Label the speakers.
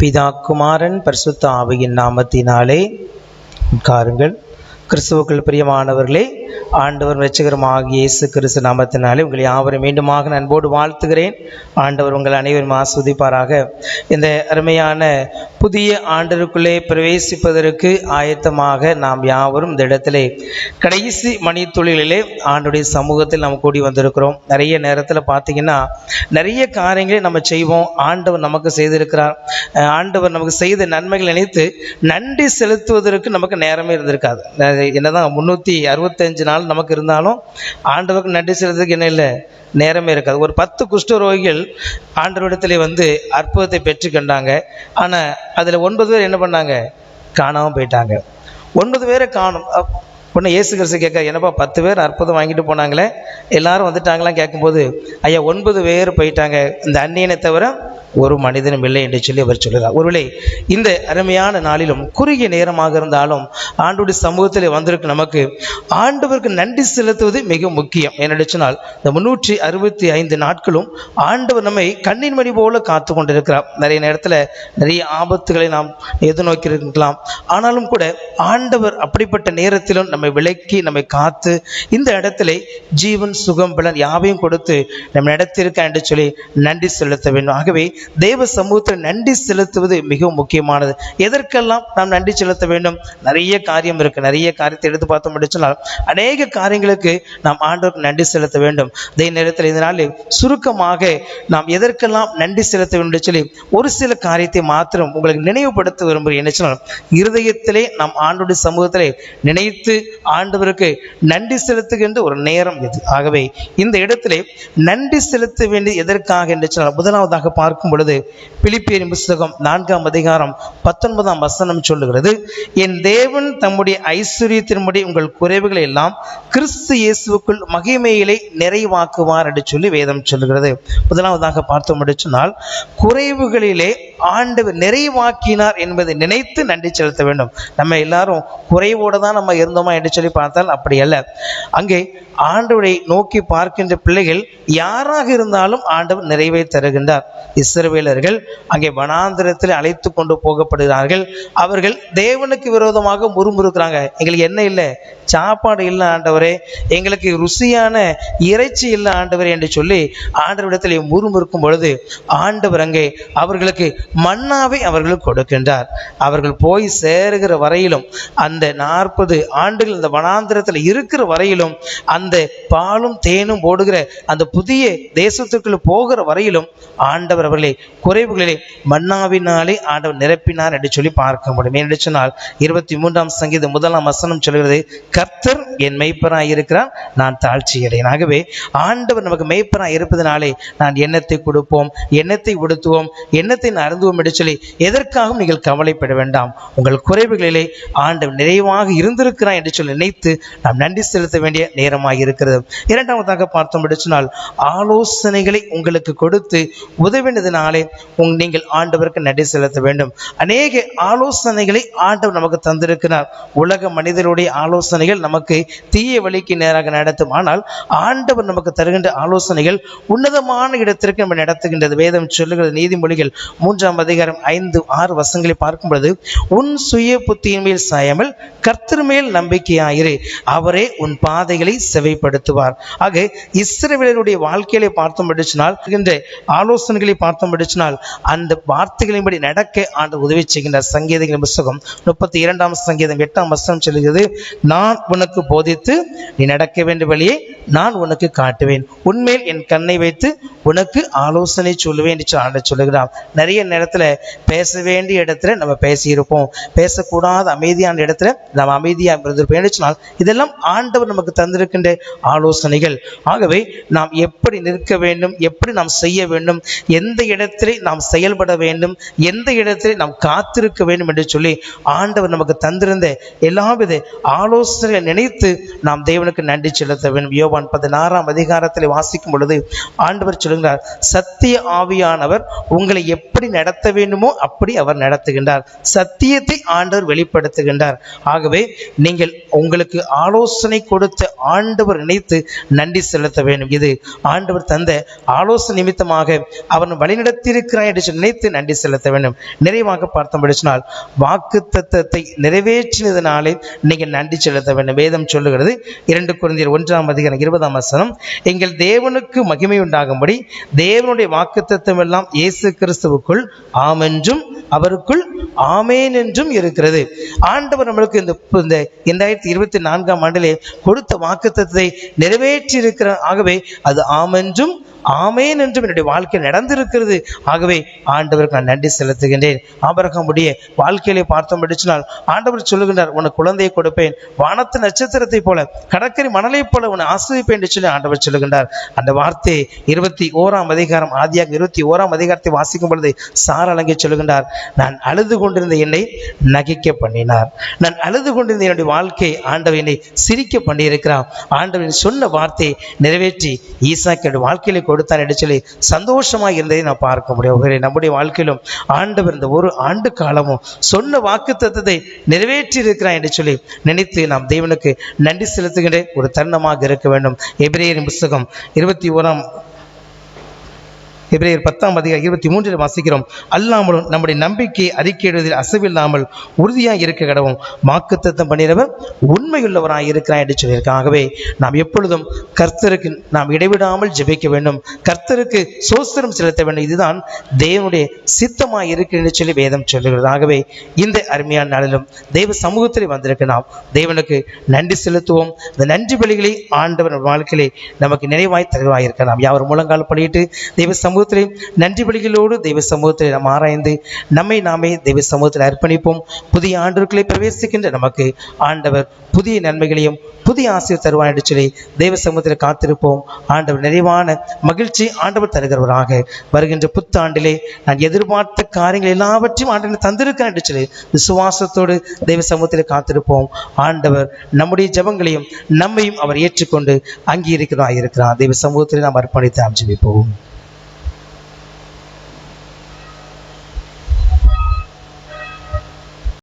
Speaker 1: பிதா குமாரன் பரிசுத்த ஆவியின் நாமத்தினாலே உட்காருங்கள். கிறிஸ்துவுக்குள் பிரியமானவர்களே, ஆண்டவர் இரட்சகருமாகிய இயேசு கிறிஸ்து நாமத்தினாலே உங்களை யாவரும் மீண்டுமாக அன்போடு வாழ்த்துகிறேன். ஆண்டவர் உங்கள் அனைவரும் ஆசீர்வதிப்பாராக. இந்த அருமையான புதிய ஆண்டிற்குள்ளே பிரவேசிப்பதற்கு ஆயத்தமாக நாம் யாவரும் இந்த இடத்திலே கடைசி மணித்துளிலே ஆண்டுடைய சமூகத்தில் நாம் கூடி வந்திருக்கிறோம். நிறைய நேரத்தில் பார்த்தீங்கன்னா நிறைய காரியங்களை நம்ம செய்வோம். ஆண்டவர் நமக்கு செய்திருக்கிறார், ஆண்டவர் நமக்கு செய்த நன்மைகள் நினைத்து நன்றி செலுத்துவதற்கு நமக்கு நேரமே இருந்திருக்காது. என்னதான் 365 நாள் நமக்கு இருந்தாலும் ஆண்டவருக்கு நன்றி செலுத்துறதுக்கு என்ன இல்லை, நேரமே இருக்காது. ஒரு 10 குஷ்டரோகிகள் ஆண்டவரிடத்திலே வந்து அற்புதத்தை பெற்று கண்டாங்க. ஆனால் அதில் 9 பேர் என்ன பண்ணாங்க, காணாமல் போயிட்டாங்க. 9 பேரை காணும். ஒன்று இயேசு கிறிஸ்து கேட்க, என்னப்பா 10 பேர் அற்புதம் வாங்கிட்டு போனாங்களே, எல்லாரும் வந்துட்டாங்களாம் கேட்கும்போது, ஐயா 9 பேர் போயிட்டாங்க, இந்த அந்நியனை தவிர ஒரு மனிதனும் இல்லை என்று சொல்லி அவர் சொல்கிறார். ஒருவேளை இந்த அருமையான நாளிலும் குறுகிய நேரமாக இருந்தாலும் ஆண்டவருடைய சமூகத்தில் வந்திருக்கு நமக்கு ஆண்டவருக்கு நன்றி செலுத்துவது மிக முக்கியம். ஏன்னு சொன்னால் இந்த 365 நாட்களும் ஆண்டவர் நம்மை கண்ணின் மணி போல காத்து கொண்டிருக்கிறார். நிறைய நேரத்தில் நிறைய ஆபத்துகளை நாம் எதிர்நோக்கி இருக்கலாம். ஆனாலும் கூட ஆண்டவர் அப்படிப்பட்ட நேரத்திலும் நம்மை விலக்கி நம்மை காத்து இந்த இடத்துல ஜீவன் சுகம் பலன் யாவையும் கொடுத்து நம்ம இடத்திற்க என்று சொல்லி நன்றி செலுத்த வேண்டும். ஆகவே தேவ சமூகத்தில் நன்றி செலுத்துவது மிகவும் முக்கியமானது. எதற்கெல்லாம் நாம் நன்றி செலுத்த வேண்டும்? நிறைய காரியம் இருக்கு. நிறைய காரியத்தை எடுத்து பார்த்தோம் சொன்னால் அநேக காரியங்களுக்கு நாம் ஆண்டவருக்கு நன்றி செலுத்த வேண்டும். அதே நேரத்தில் இதனால் சுருக்கமாக நாம் எதற்கெல்லாம் நன்றி செலுத்த வேண்டும் சொல்லி ஒரு சில காரியத்தை மாத்திரம் உங்களுக்கு நினைவுபடுத்த விரும்புகிறேன். என்ன சொன்னால், இருதயத்திலே நாம் ஆண்டவருடைய சமூகத்திலே நினைத்து ஆண்டவருக்கு நன்றி செலுத்துகின்ற ஒரு நேரம் இது. ஆகவே இந்த இடத்திலே நன்றி செலுத்த வேண்டிய எதற்காக என்று சொன்னால், முதலாவதாக பார்க்கும் பொழுது பிலிப்பியரின் புத்தகம் 4ஆம் அதிகாரம் 19ஆம் வசனம் சொல்லுகிறது, என் தேவன் தம்முடைய ஐஸ்வரியத்தின்படி உங்கள் குறைவுகளை எல்லாம் கிறிஸ்து இயேசுவுக்குள் மகிமையிலே நிறைவாக்குவார் என்று சொல்லி வேதம் சொல்லுகிறது. முதலாவதாக பார்த்தோம் என்று சொன்னால், குறைவுகளிலே ஆண்டவர் நிறைவாக்கினார் என்பதை நினைத்து நன்றி செலுத்த வேண்டும். நம்ம எல்லாரும் குறைவோடு தான் நம்ம இருந்தோமா என்று சொல்லி பார்த்தால் அப்படி அல்ல. அங்கே ஆண்டவரை நோக்கி பார்க்கின்ற பிள்ளைகள் யாராக இருந்தாலும் ஆண்டவர் நிறைவை தருகின்றார். இஸ்ரவேலர்கள் அங்கே வனாந்திரத்தில் அழைத்து கொண்டு போகப்படுகிறார்கள். அவர்கள் தேவனுக்கு விரோதமாக முறுமுறுக்கிறாங்க, எங்களுக்கு என்ன இல்லை, சாப்பாடு இல்லை ஆண்டவரே, எங்களுக்கு ருசியான இறைச்சி இல்லை ஆண்டவரே என்று சொல்லி ஆண்டவரிடத்தில் முறுமுறுக்கும் பொழுது ஆண்டவர் அங்கே அவர்களுக்கு மன்னாவை அவர்கள் கொடுக்கின்றார். அவர்கள் போய் சேருகிற வரையிலும், அந்த 40 ஆண்டுகள் இந்த வனாந்திரத்தில் இருக்கிற வரையிலும், அந்த பாலும் தேனும் ஓடுகிற அந்த புதிய தேசத்துக்குள்ள போகிற வரையிலும் ஆண்டவர் அவர்களை குறைவுகளிலே மன்னாவினாலே ஆண்டவர் நிரப்பினார் என்று சொல்லி பார்க்க முடியும். என்று சொன்னால் 23ஆம் சங்கீதம் 1ஆம் வசனம் சொல்கிறது, கர்த்தர் என் மெய்ப்பராய் இருக்கிறார், நான் தாழ்ச்சி அடையேன். ஆகவே ஆண்டவர் நமக்கு மெய்ப்பராய் இருப்பதனாலே நான் எண்ணத்தை கொடுப்போம், எண்ணத்தை உடுத்துவோம், எண்ணத்தை அருந்துவோம் என்று சொல்லி எதற்காகவும் நீங்கள் கவலைப்பட வேண்டாம். உங்கள் குறைவுகளிலே ஆண்டவர் நிறைவாக இருந்திருக்கிறார் என்று சொல்லி நினைத்து நாம் நன்றி செலுத்த வேண்டிய நேரமாக இருக்கிறது. இரண்டாவதாக பார்த்தோம் என்று சொன்னால், ஆலோசனைகளை உங்களுக்கு கொடுத்து உதவினதினாலே நீங்கள் ஆண்டவருக்கு நன்றி செலுத்த வேண்டும். அநேக ஆலோசனைகளை ஆண்டவர் நமக்கு தந்திருக்கிறார். உலக மனிதருடைய ஆலோசனைகள் நமக்கு தீய வழிக்கு நேராக நடத்தும். ஆனால் ஆண்டவர் நமக்கு தருகின்ற ஆலோசனைகள் உன்னதமான இடத்திற்கு நம்ம நடத்துகின்றது. வேதம் சொல்லுகிறது, நீதிமொழிகள் 3ஆம் அதிகாரம் 5-6 வசனங்களை பார்க்கும் பொழுது, உன் சுய புத்தியின் மேல் சாயாமல் கர்த்தர் மேல் நம்பிக்கையாயிரு, அவரே உன் பாதைகளை செவைப்படுத்துவார். ஆக இஸ்ரவேலருடைய வாழ்க்கையை பார்த்தோம் படிச்சினால், ஆலோசனைகளை பார்த்தோம் படிச்சினால், அந்த வார்த்தைகளின்படி நடக்க ஆண்டவர் உதவி செய்கின்றார். சங்கீதங்களின் புத்தகம் 32ஆம் சங்கீதம் 8ஆம் வசனம் சொல்கிறது, நான் உனக்கு போதித்து நீ நடக்க வேண்டிய வழியை நான் உனக்கு காட்டுவேன், உன்மேல் என் கண்ணை வைத்து உனக்கு ஆலோசனை சொல்லுவேன் என்று ஆண்டவர் சொல்லுகிறார். நிறைய நேரத்தில் பேச வேண்டிய இடத்துல நம்ம பேசியிருப்போம், பேசக்கூடாத அமைதியான இடத்துல நம்ம அமைதியாக இருந்திருப்போம். சொன்னால் இதெல்லாம் ஆண்டவர் நமக்கு தந்திருக்கின்ற ஆலோசனைகள். ஆகவே நாம் எப்படி நிற்க வேண்டும், எப்படி நாம் செய்ய வேண்டும், எந்த இடத்திலே நாம் செயல்பட வேண்டும், எந்த இடத்திலே நாம் காத்திருக்க வேண்டும் என்று சொல்லி ஆண்டவர் நமக்கு தந்திருந்த எல்லாவித ஆலோசனைகளை நினைத்து நாம் தேவனுக்கு நன்றி செலுத்த வேண்டும். யோவான் 16ஆம் அதிகாரத்தில் வாசிக்கும் பொழுது ஆண்டவர் சொல்கிறார், சத்திய ஆவியானவர் உங்களை எப்படி நடத்த வேண்டுமோ அப்படி அவர் நடத்துகின்றார். சத்தியத்தை ஆண்டவர் வெளிப்படுத்துகின்றார். ஆகவே நீங்கள் உங்களுக்கு ஆலோசனை கொடுத்த ஆண்டவர் நினைத்து நன்றி செலுத்த வேண்டும். இது ஆண்டவர் தந்த ஆலோசனை நிமித்தமாக அவர் வழிநடத்தியிருக்கிறார் என்று நினைத்து நன்றி செலுத்த வேண்டும். நிறைவாக பார்த்தோம் படிச்சினால் வாக்குத்தத்தத்தை நிறைவேற்றினதினாலே நீங்கள் நன்றி செலுத்த வேண்டும். வேதம் சொல்லுகிறது 2 கொரிந்தியர் 1:20 எங்கள் தேவனுக்கு மகிமை உண்டாகும்படி தேவனுடைய வாக்குத்தத்தம் எல்லாம் இயேசு கிறிஸ்துவுக்குள் ஆம் என்றும் அவருக்குள் ஆமேன் என்றும் இருக்கிறது. ஆண்டவர் நம்மளுக்கு இந்த 2024ஆம் ஆண்டிலே கொடுத்த வாக்குத்தத்தத்தை நிறைவேற்றி இருக்கிறார். ஆகவே அது ஆம் என்றும் ஆமேன் என்றும் என்னுடைய வாழ்க்கையில் நடந்திருக்கிறது. ஆகவே ஆண்டவருக்கு நான் நன்றி செலுத்துகின்றேன். ஆபிரகாமுடைய வாழ்க்கையிலே பார்த்தோம் படிச்சினால் ஆண்டவர் சொல்லுகின்றார், உனக்கு குழந்தையை கொடுப்பேன், வானத்து நட்சத்திரத்தை போல கடற்கரை மணலை போல உன்னை ஆசிர்வதிப்பேன் என்று சொல்லி ஆண்டவர் சொல்லுகின்றார். அந்த வார்த்தை 21ஆம் அதிகாரம் ஆதியாகமம் 21ஆம் அதிகாரத்தை வாசிக்கும் பொழுது சாராளங்கை சொல்லுகின்றார், நான் அழுது கொண்டிருந்த என்னை நகைக்க பண்ணினார். நான் அழுது கொண்டிருந்த என்னுடைய வாழ்க்கையை ஆண்டவர் என்னை சிரிக்க பண்ணியிருக்கிறார். ஆண்டவர் சொன்ன வார்த்தையை நிறைவேற்றி ஈசாக்கிய வாழ்க்கையிலே கொடுத்தார் என்று சொல்லி சந்தோஷமாக இருந்ததை நான் பார்க்க முடியும். நம்முடைய வாழ்க்கையிலும் ஆண்டவர் இந்த ஒரு ஆண்டு காலமும் சொன்ன வாக்குத்தத்தத்தை நிறைவேற்றி இருக்கிறார் என்று சொல்லி நினைத்து நாம் தேவனுக்கு நன்றி செலுத்துகின்ற ஒரு தருணமாக இருக்க வேண்டும். எபிரேயரின் புத்தகம் 10:23 வாசிக்கிறோம், அல்லாமலும் நம்முடைய நம்பிக்கையை அறிக்கையிடுவதில் அசைவில்லாமல் உறுதியாக இருக்க கடவும் வாக்குத்தத்தம் பண்ணினவர் உண்மையுள்ளவராக இருக்கிறார் என்று சொல்லியிருக்காங்க. ஆகவே நாம் எப்பொழுதும் கர்த்தருக்கு நாம் இடைவிடாமல் ஜெபிக்க வேண்டும், கர்த்தருக்கு சோஸ்திரம் செலுத்த வேண்டும். இதுதான் தேவனுடைய சித்தமாக இருக்கு என்று சொல்லி வேதம் சொல்லுகிறது. ஆகவே இந்த அருமையான நாளிலும் தெய்வ சமூகத்தில் வந்திருக்க நாம் தேவனுக்கு நன்றி செலுத்துவோம். இந்த நன்றி பலிகளை ஆண்டவர் வாழ்க்கையிலே நமக்கு நிறைவாய் தருவாய் இருக்க நாம் யாவர் முழங்கால் படியிட்டு தெய்வ சமூகத்திலே நன்றி பலிகளோடு தெய்வ சமூகத்தில் நாம் ஆராய்ந்து நம்மை நாமே தெய்வ சமூகத்தில் அர்ப்பணிப்போம். புதிய ஆண்டுகளை பிரவேசிக்கின்ற நமக்கு ஆண்டவர் புதிய நன்மைகளையும் புதிய ஆசையை தருவான் என்று சொல்லி தெய்வ சமூகத்தில் காத்திருப்போம். ஆண்டவர் நிறைவான மகிழ்ச்சி ஆண்டவர் தருகிறவராக வருகின்ற புத்தாண்டிலே நான் எதிர்பார்த்த காரியங்கள் எல்லாவற்றையும் ஆண்டவர் தந்திருக்கிறார் என்று சொல்லி விசுவாசத்தோடு தெய்வ சமூகத்தில் காத்திருப்போம். ஆண்டவர் நம்முடைய ஜெபங்களையும் நம்மையும் அவர் ஏற்றுக்கொண்டு அங்கீகரிக்கிறதாக இருக்கிறார். தெய்வ சமூகத்தில் நாம் அர்ப்பணித்து ஜெபிப்போம்.